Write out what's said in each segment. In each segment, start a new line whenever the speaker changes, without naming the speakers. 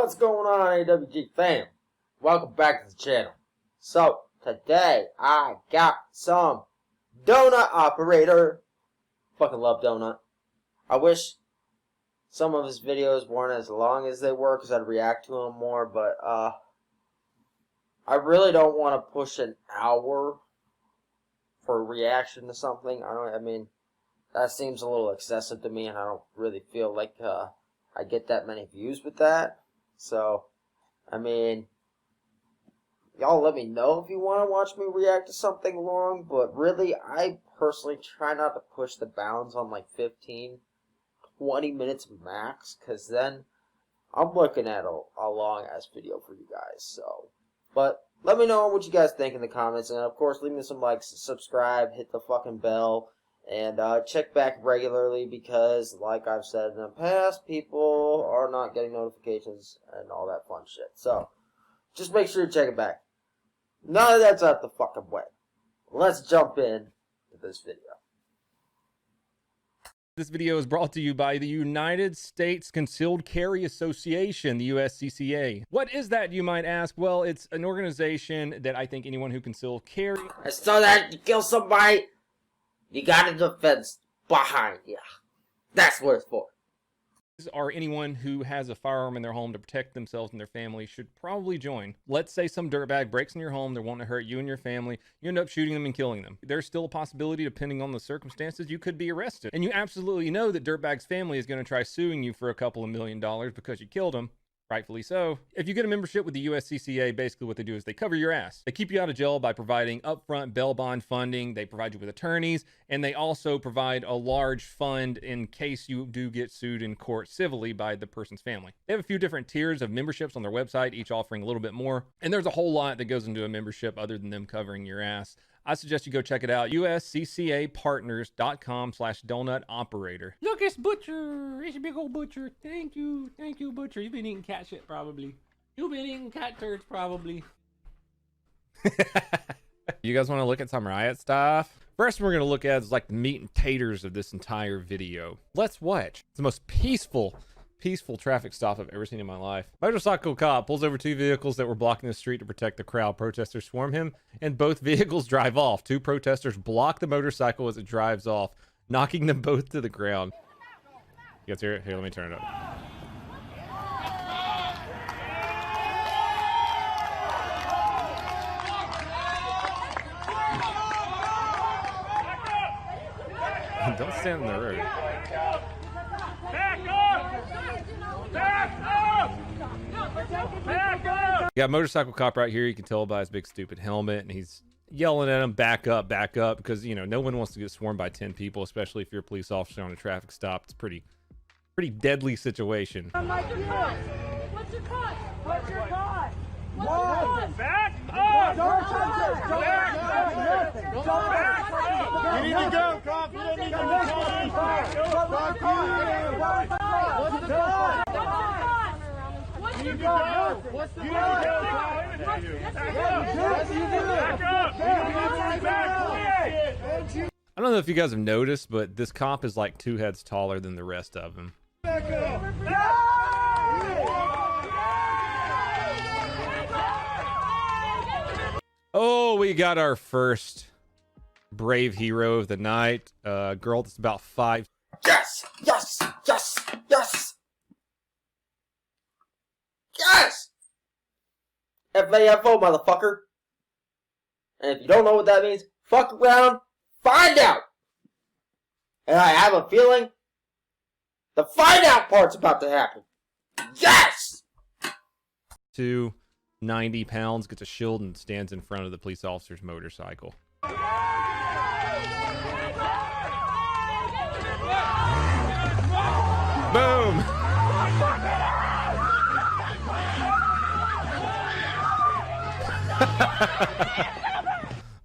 What's going on, AWG fam? Welcome back to the channel. So, today I got some Donut Operator. Fucking love Donut. I wish some of his videos weren't as long as they were because I'd react to them more, but I really don't want to push an hour for a reaction to something. I mean, that seems a little excessive to me, and I don't really feel like I get that many views with that. So, I mean, y'all let me know if you want to watch me react to something long, but really, I personally try not to push the bounds on like 15, 20 minutes max, because then I'm looking at a long-ass video for you guys, so. But let me know what you guys think in the comments, and of course, leave me some likes, subscribe, hit the fucking bell, and check back regularly because, like I've said in the past, people are not getting notifications and all that fun shit. So, just make sure you check it back. None of that's out the fucking way. Let's jump in to this video.
This video is brought to you by the United States Concealed Carry Association, the USCCA. What is that, you might ask? Well, it's an organization that I think anyone who concealed carry...
So that you kill somebody, you got a defense behind you. That's what it's for.
...or anyone who has a firearm in their home to protect themselves and their family should probably join. Let's say some dirtbag breaks in your home, they're wanting to hurt you and your family, you end up shooting them and killing them. There's still a possibility, depending on the circumstances, you could be arrested. And you absolutely know that dirtbag's family is going to try suing you for a couple of $1 million because you killed them. Rightfully so. If you get a membership with the USCCA, basically what they do is they cover your ass. They keep you out of jail by providing upfront bail bond funding. They provide you with attorneys, and they also provide a large fund in case you do get sued in court civilly by the person's family. They have a few different tiers of memberships on their website, each offering a little bit more. And there's a whole lot that goes into a membership other than them covering your ass. I suggest you go check it out. usccapartners.com/donutoperator. Look, it's Butcher. It's a big old Butcher. Thank you, Butcher. You've been eating cat shit, probably. You've been eating cat turds, probably. You guys want to look at some riot stuff? First, we're going to look at is like the meat and taters of this entire video. Let's watch. It's the most peaceful traffic stop I've ever seen in my life. Motorcycle cop pulls over two vehicles that were blocking the street to protect the crowd. Protesters swarm him, and both vehicles drive off. Two protesters block the motorcycle as it drives off, knocking them both to the ground. You guys hear it? Here, let me turn it up. Don't stand in the road. You got a motorcycle cop right here. You can tell by his big stupid helmet, and he's yelling at him, back up, because, you know, no one wants to get swarmed by 10 people, especially if you're a police officer on a traffic stop. It's pretty deadly situation.
What's your cause? What's your cause? What's your cause?
Back up!
Don't touch us!
Back up! You need to go, cop. You don't need to
What's the
I don't know if you guys have noticed, but this cop is like 2 heads taller than the rest of them. Oh, we got our first brave hero of the night. Girl that's about 5.
Yes! Yes! Yes! Yes! Yes! FAFO, motherfucker. And if you don't know what that means, fuck around, find out. And I have a feeling the find out part's about to happen. Yes!
90 pounds, gets a shield and stands in front of the police officer's motorcycle. Boom!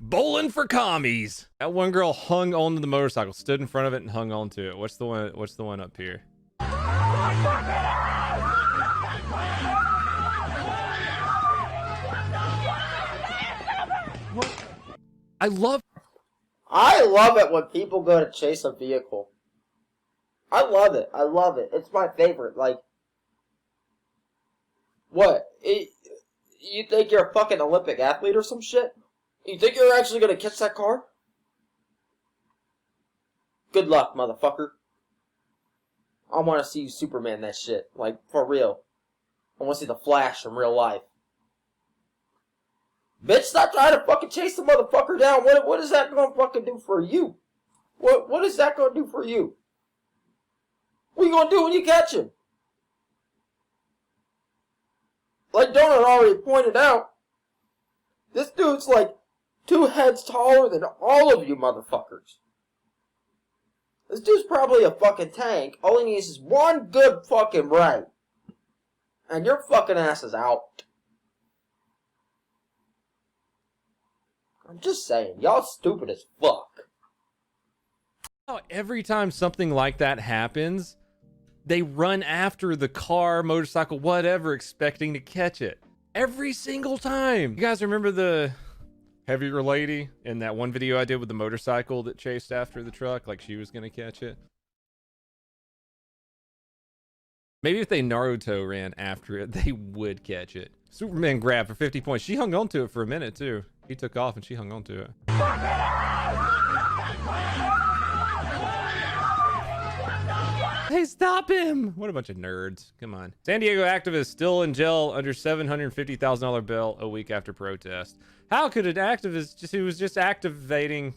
Bowling for commies. That one girl hung onto the motorcycle, stood in front of it, and hung onto it. What's the one up here? I love
it when people go to chase a vehicle. I love it. It's my favorite. Like, What? You think you're a fucking Olympic athlete or some shit? You think you're actually gonna catch that car? Good luck, motherfucker. I want to see you Superman that shit. Like, for real. I want to see the Flash in real life. Bitch, stop trying to fucking chase the motherfucker down. What is that gonna fucking do for you? What is that gonna do for you? What are you gonna do when you catch him? Like Donut already pointed out, this dude's like 2 heads taller than all of you motherfuckers. This dude's probably a fucking tank. All he needs is one good fucking right. And your fucking ass is out. I'm just saying, y'all stupid as fuck.
Every time something like that happens, they run after the car, motorcycle, whatever, expecting to catch it. Every single time. You guys remember the heavier lady in that one video I did with the motorcycle that chased after the truck like she was going to catch it? Maybe if they Naruto ran after it, they would catch it. Superman grabbed for 50 points. She hung on to it for a minute, too. He took off and she hung on to it. Hey, stop him! What a bunch of nerds. Come on. San Diego activist still in jail under $750,000 bail a week after protest. How could an activist who was just activating,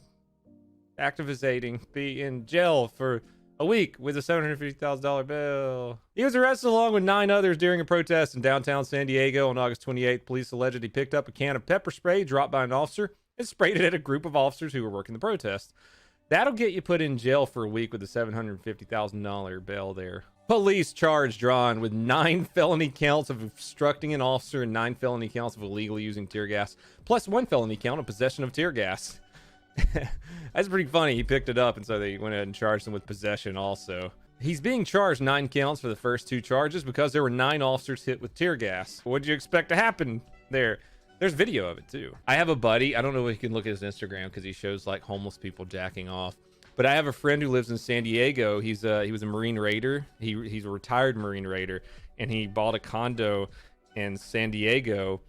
be in jail for a week with a $750,000 bail? He was arrested along with 9 others during a protest in downtown San Diego on August 28th. Police allegedly picked up a can of pepper spray dropped by an officer and sprayed it at a group of officers who were working the protest. That'll get you put in jail for a week with a $750,000 bail there. Police charge drawn with 9 felony counts of obstructing an officer and 9 felony counts of illegally using tear gas, plus 1 felony count of possession of tear gas. That's pretty funny. He picked it up, and so they went ahead and charged him with possession also. He's being charged 9 counts for the first 2 charges because there were 9 officers hit with tear gas. What'd you expect to happen there? There's video of it too. I have a buddy, I don't know if you can look at his Instagram because he shows like homeless people jacking off, but I have a friend who lives in San Diego. He was a Marine Raider. He's a retired Marine Raider, and he bought a condo in San Diego,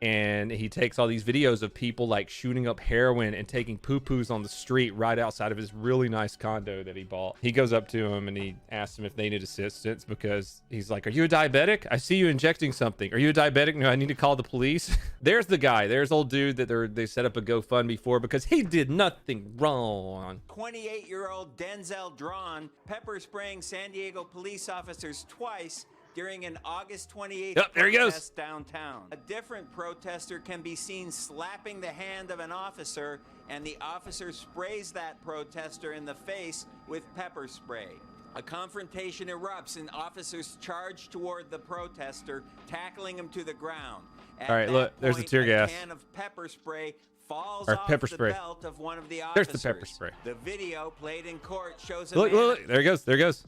and he takes all these videos of people like shooting up heroin and taking poo-poos on the street right outside of his really nice condo that he bought. He goes up to him and he asks him if they need assistance because he's like, "Are you a diabetic? I see you injecting something. Are you a diabetic? No, I need to call the police." There's the guy. There's old dude that they set up a GoFundMe for because he did nothing wrong.
28-year-old Denzel Drawn pepper spraying San Diego police officers twice during an August 28th
there he goes.
protest downtown. A different protester can be seen slapping the hand of an officer, and the officer sprays that protester in the face with pepper spray. A confrontation erupts and officers charge toward the protester, tackling him to the ground. At
all right, look, there's the tear gas.
A can of pepper spray falls
Or
off
pepper
the
spray.
belt of one of the officers.
There's the pepper spray.
The video played in court shows a
Look,
man.
look, there he goes. There he goes.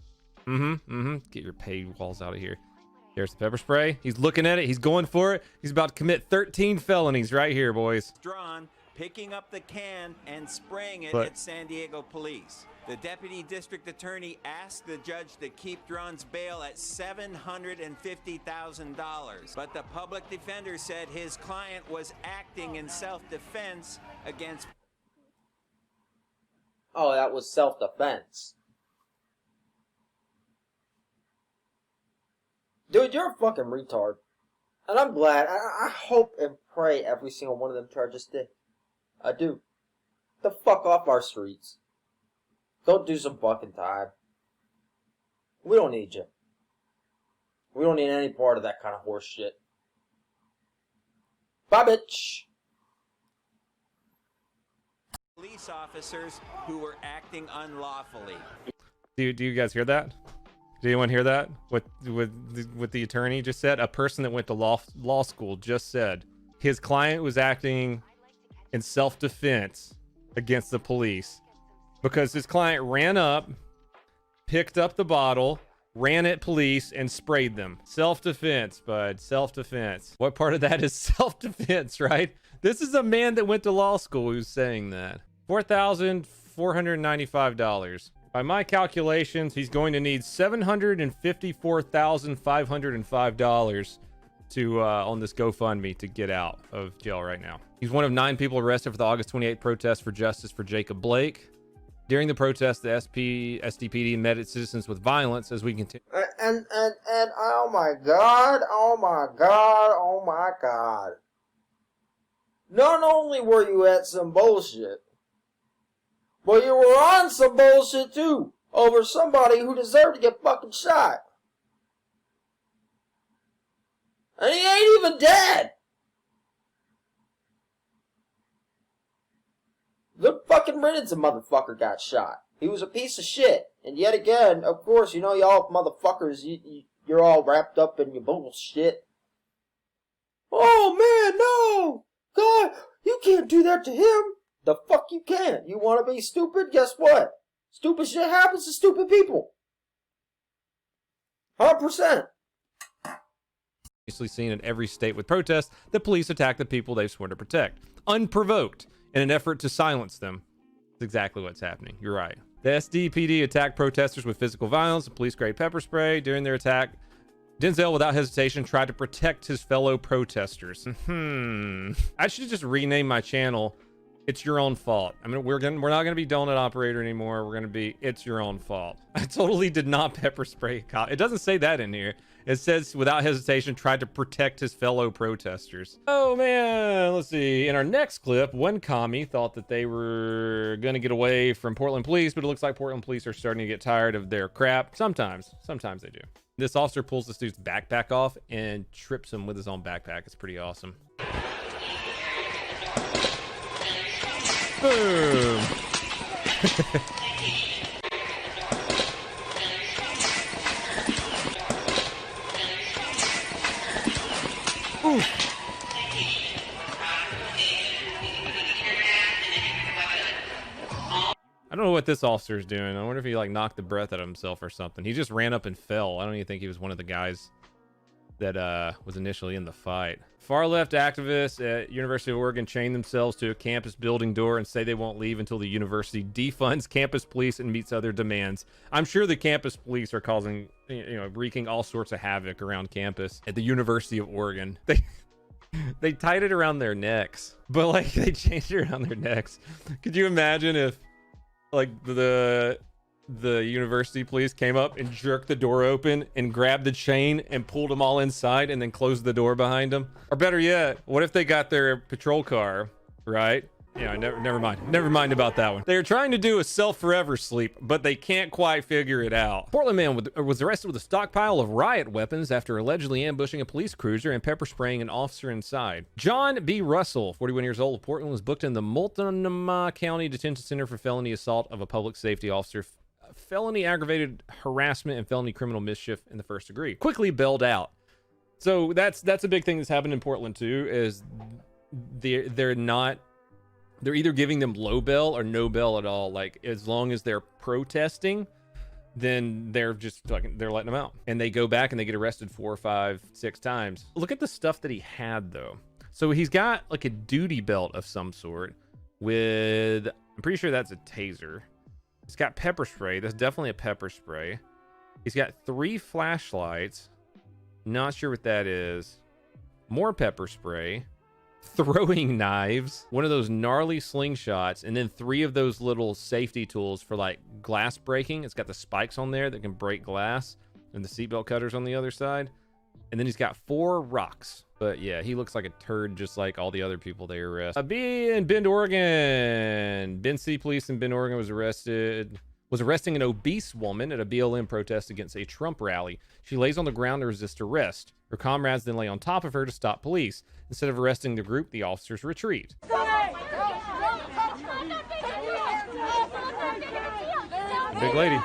Get your paywalls out of here. There's the pepper spray. He's looking at it. He's going for it. He's about to commit 13 felonies right here, boys.
Drawn, picking up the can and spraying it
Look.
at San Diego police. The deputy district attorney asked the judge to keep Drawn's bail at $750,000, but the public defender said his client was acting in self-defense against.
Oh, that was self-defense. Dude, you're a fucking retard. And I'm glad. I hope and pray every single one of them charges stick. I do. The fuck off our streets. Go do some fucking time. We don't need you. We don't need any part of that kind of horse shit. Bye, bitch.
Police officers who were acting unlawfully.
Do you guys hear that? Did anyone hear that? What the attorney just said? A person that went to law school just said his client was acting in self-defense against the police because his client ran up, picked up the bottle, ran at police, and sprayed them. Self-defense, bud. Self-defense. What part of that is self-defense, right? This is a man that went to law school who's saying that. $4,495. By my calculations, he's going to need $754,505 to on this GoFundMe to get out of jail right now. He's one of 9 people arrested for the August 28th protest for justice for Jacob Blake. During the protest, the SDPD met its citizens with violence as we continue.
And oh my god, oh my god, oh my god. Not only were you at some bullshit, but you were on some bullshit too, over somebody who deserved to get fucking shot. And he ain't even dead. Good fucking riddance, a motherfucker got shot. He was a piece of shit. And yet again, of course, you know, y'all motherfuckers, you're all wrapped up in your bullshit. Oh man, no! God, you can't do that to him. The fuck you can't. You want to be stupid? Guess what? Stupid shit happens to stupid people. 100%.
Seen in every state with protests, the police attack the people they've sworn to protect, unprovoked, in an effort to silence them. That's exactly what's happening. You're right. The SDPD attacked protesters with physical violence. The police sprayed pepper spray. During their attack, Denzel, without hesitation, tried to protect his fellow protesters. I should just rename my channel It's Your Own Fault. I mean, we're not gonna be Donut Operator anymore. We're gonna be It's Your Own Fault. I totally did not pepper spray a cop. It doesn't say that in here. It says, without hesitation, tried to protect his fellow protesters. Oh man, let's see. In our next clip, one commie thought that they were gonna get away from Portland police, but it looks like Portland police are starting to get tired of their crap. Sometimes they do. This officer pulls this dude's backpack off and trips him with his own backpack. It's pretty awesome. Boom. Ooh. I don't know what this officer's doing. I wonder if he like knocked the breath out of himself or something. He just ran up and fell. I don't even think he was one of the guys that was initially in the fight. Far left activists at University of Oregon chain themselves to a campus building door and say they won't leave until the university defunds campus police and meets other demands. I'm sure the campus police are causing, wreaking all sorts of havoc around campus at the University of Oregon. They tied it around their necks, but like they changed it around their necks. Could you imagine if like the university police came up and jerked the door open and grabbed the chain and pulled them all inside and then closed the door behind them? Or better yet, what if they got their patrol car, right? Never mind about that one. They're trying to do a self-forever sleep, but they can't quite figure it out. Portland man was arrested with a stockpile of riot weapons after allegedly ambushing a police cruiser and pepper spraying an officer inside. John B. Russell, 41 years old of Portland, was booked in the Multnomah County Detention Center for felony assault of a public safety officer, felony aggravated harassment, and felony criminal mischief in the first degree. Quickly bailed out. So that's a big thing that's happened in Portland too, is they're either giving them low bail or no bail at all. Like, as long as they're protesting, then they're just like, they're letting them out. And they go back and they get arrested 4, 5, 6 times. Look at the stuff that he had though. So he's got like a duty belt of some sort with, I'm pretty sure that's a taser. He's got pepper spray. That's definitely a pepper spray. He's got 3 flashlights. Not sure what that is. More pepper spray. Throwing knives, one of those gnarly slingshots, and then 3 of those little safety tools for like glass breaking. It's got the spikes on there that can break glass, and the seatbelt cutters on the other side. And then he's got 4 rocks. But yeah, he looks like a turd just like all the other people they arrest. In Bend, Oregon. Bend City Police in Bend, Oregon was arresting an obese woman at a BLM protest against a Trump rally. She lays on the ground to resist arrest. Her comrades then lay on top of her to stop police. Instead of arresting the group, the officers retreat. Big lady.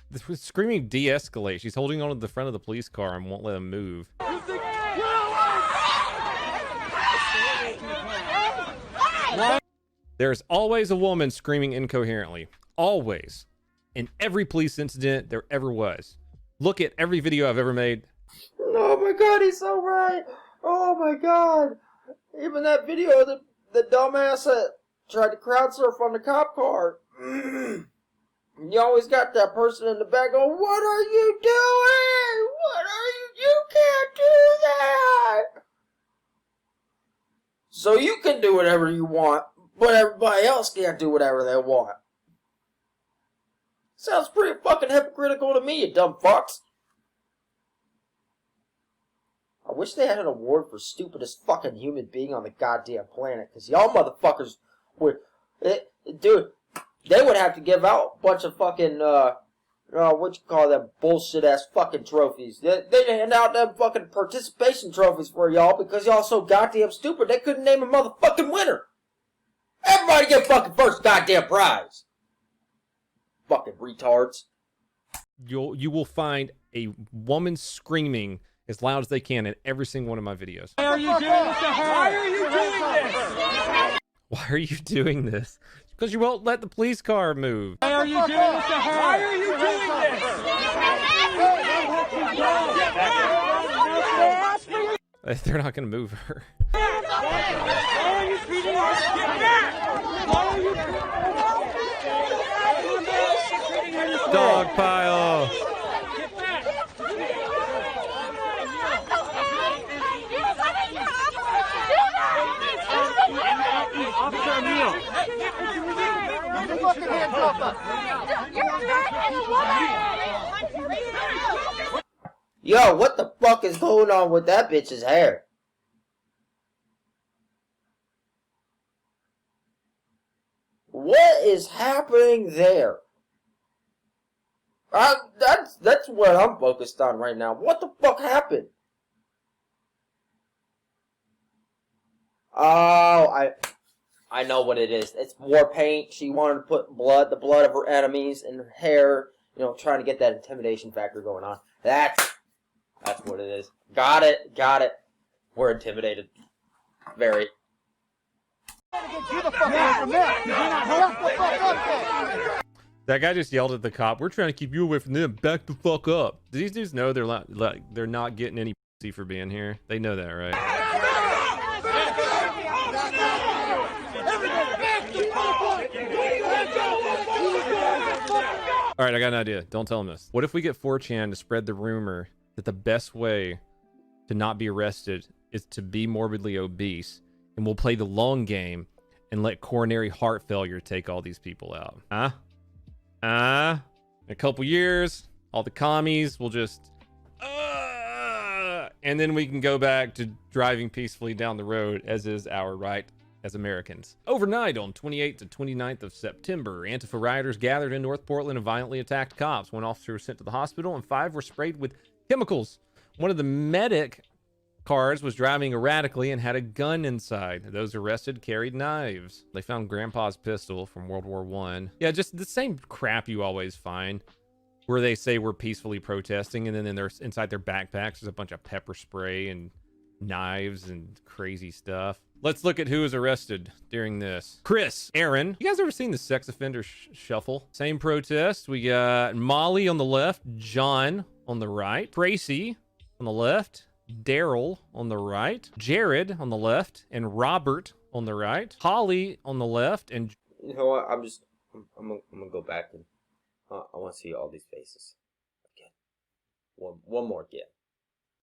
This was screaming de-escalate. She's holding on to the front of the police car and won't let him move. There's always a woman screaming incoherently. Always. In every police incident there ever was. Look at every video I've ever made.
Oh my god, he's so right. Oh my god. Even that video of the dumbass that tried to crowd surf on the cop car. You always got that person in the back going, "What are you doing? What are you? You can't do that!" So you can do whatever you want, but everybody else can't do whatever they want. Sounds pretty fucking hypocritical to me, you dumb fucks. I wish they had an award for stupidest fucking human being on the goddamn planet, because y'all motherfuckers would... Dude, they would have to give out a bunch of fucking, what you call them bullshit-ass fucking trophies. They'd hand out them fucking participation trophies for y'all because y'all so goddamn stupid they couldn't name a motherfucking winner. Everybody get fucking first goddamn prize. Fucking retards.
You will find a woman screaming as loud as they can in every single one of my videos.
Why are you doing this to her? Why are you doing this?
Why are you doing this? Because you won't let the police car move.
Why are you doing this to her? Why are you doing this?
They're not going to move her.
Why are you treating her? Get back! Why are you treating her this way?
Dog pile.
Get back! Officer Emil!
Put your fucking hands off You're a man and a woman!
Yo, what the fuck is going on with that bitch's hair? What is happening there? That's what I'm focused on right now. What the fuck happened? Oh, I know what it is. It's war paint. She wanted to put the blood of her enemies in her hair. You know, trying to get that intimidation factor going on. That's what it is. Got it. We're intimidated. Very.
Get the fuck away from that! Shut the fuck up there!
That guy just yelled at the cop, "We're trying to keep you away from them. Back the fuck up." Do these dudes know they're not getting any pussy for being here? They know that, right? All right, I got an idea. Don't tell them this. What if we get 4chan to spread the rumor that the best way to not be arrested is to be morbidly obese, and we'll play the long game and let coronary heart failure take all these people out? In a couple years, all the commies will just... and then we can go back to driving peacefully down the road, as is our right as Americans. Overnight on 28th to 29th of September, Antifa rioters gathered in North Portland and violently attacked cops. 1 officer was sent to the hospital and 5 were sprayed with chemicals. One of the medic cars was driving erratically and had a gun inside. Those arrested carried knives. They found Grandpa's pistol from World War I. Yeah, just the same crap you always find, where they say we're peacefully protesting, and then inside their backpacks there's a bunch of pepper spray and knives and crazy stuff. Let's look at who was arrested during this. Chris, Aaron. You guys ever seen the sex offender shuffle? Same protest. We got Molly on the left, John on the right, Tracy on the left, Daryl on the right, Jared on the left, and Robert on the right, Holly on the left, and...
You know what? I'm gonna go back and I want to see all these faces again. One more again.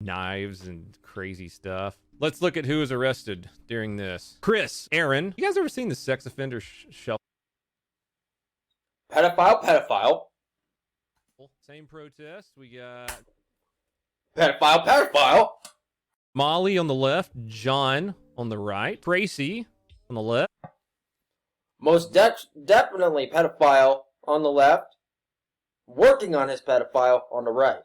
Knives and crazy stuff. Let's look at who was arrested during this. Chris, Aaron. You guys ever seen the sex offender shuffle?
Pedophile.
Same protest. We got
Pedophile.
Molly on the left, John on the right, Tracy on the left.
Most definitely pedophile on the left. Working on his pedophile on the right.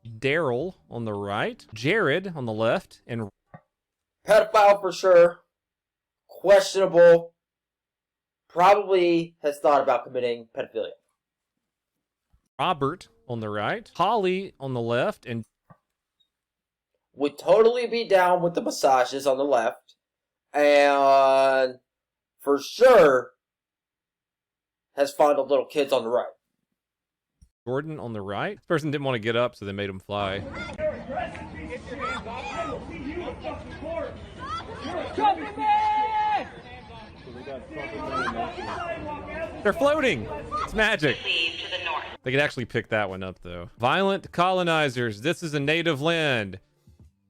Daryl on the right, Jared on the left, and
Pedophile for sure. Questionable. Probably has thought about committing pedophilia.
Robert on the right, Holly on the left, and
would totally be down with the massages on the left. And for sure has fondled little kids on the right.
Jordan on the right. This person didn't want to get up, so they made him fly.
Get your hands off. I will see you
They're floating. It's magic. They could actually pick that one up, though. Violent colonizers. This is a native land.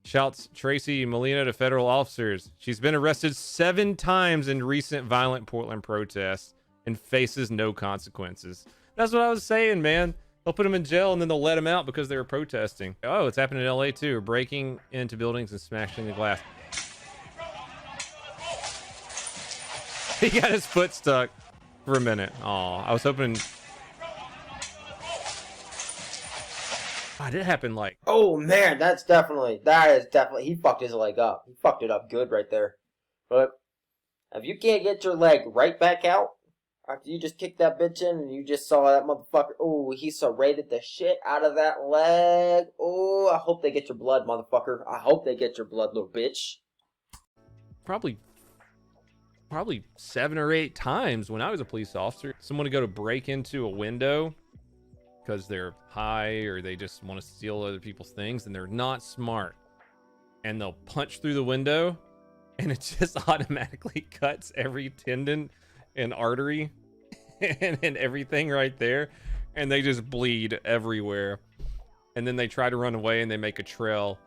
Shouts Tracy Molina to federal officers. She's been arrested 7 times in recent violent Portland protests and faces no consequences. That's what I was saying, man. They'll put them in jail and then they'll let them out because they were protesting. Oh, it's happening in LA too. Breaking into buildings and smashing the glass. He got his foot stuck for a minute. Oh, I was hoping. Why did it happen like?
Oh man, that is definitely, he fucked his leg up. He fucked it up good right there. But if you can't get your leg right back out, after you just kicked that bitch in and you just saw that motherfucker, oh, he serrated the shit out of that leg. Oh, I hope they get your blood, motherfucker. I hope they get your blood, little bitch.
Probably 7 or 8 times when I was a police officer. Someone would go to break into a window because they're high or they just want to steal other people's things and they're not smart. And they'll punch through the window and it just automatically cuts every tendon and artery and everything right there. And they just bleed everywhere. And then they try to run away and they make a trail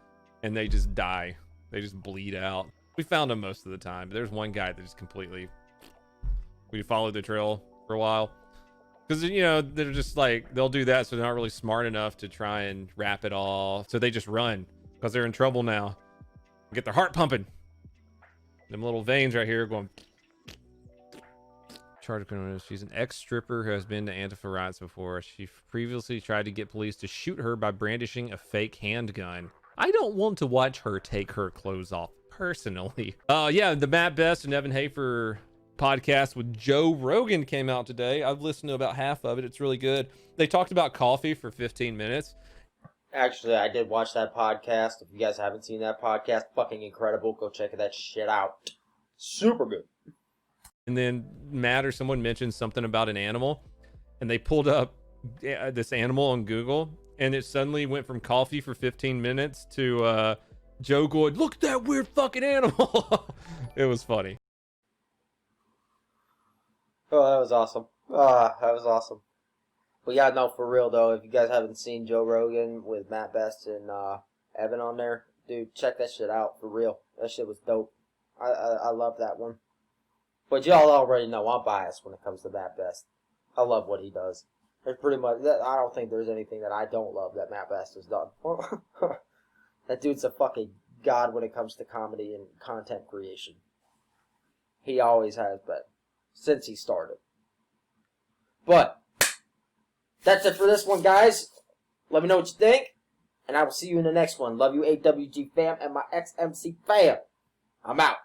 and they just die. They just bleed out. We found them most of the time, but there's one guy that just completely, we followed the trail for a while. Because, you know, they're just like, they'll do that, so they're not really smart enough to try and wrap it all. So they just run, because they're in trouble now. Get their heart pumping. Them little veins right here going. Charge criminal. She's an ex-stripper who has been to Antifa riots before. She previously tried to get police to shoot her by brandishing a fake handgun. I don't want to watch her take her clothes off, personally. Yeah, the Matt Best and Evan Hafer podcast with Joe Rogan came out today. I've listened to about half of it. It's really good. They talked about coffee for 15 minutes.
Actually, I did watch that podcast. If you guys haven't seen that podcast, fucking incredible. Go check that shit out. Super good.
And then Matt or someone mentioned something about an animal, and they pulled up this animal on Google, and it suddenly went from coffee for 15 minutes to Joe going, look at that weird fucking animal. It was funny.
Oh, that was awesome. That was awesome. But yeah, no, for real though, if you guys haven't seen Joe Rogan with Matt Best and Evan on there, dude, check that shit out, for real. That shit was dope. I love that one. But y'all already know I'm biased when it comes to Matt Best. I love what he does. There's pretty much, I don't think there's anything that I don't love that Matt Best has done. That dude's a fucking god when it comes to comedy and content creation. He always has been, since he started. But that's it for this one, guys. Let me know what you think, and I will see you in the next one. Love you, AWG fam, and my XMC fam. I'm out.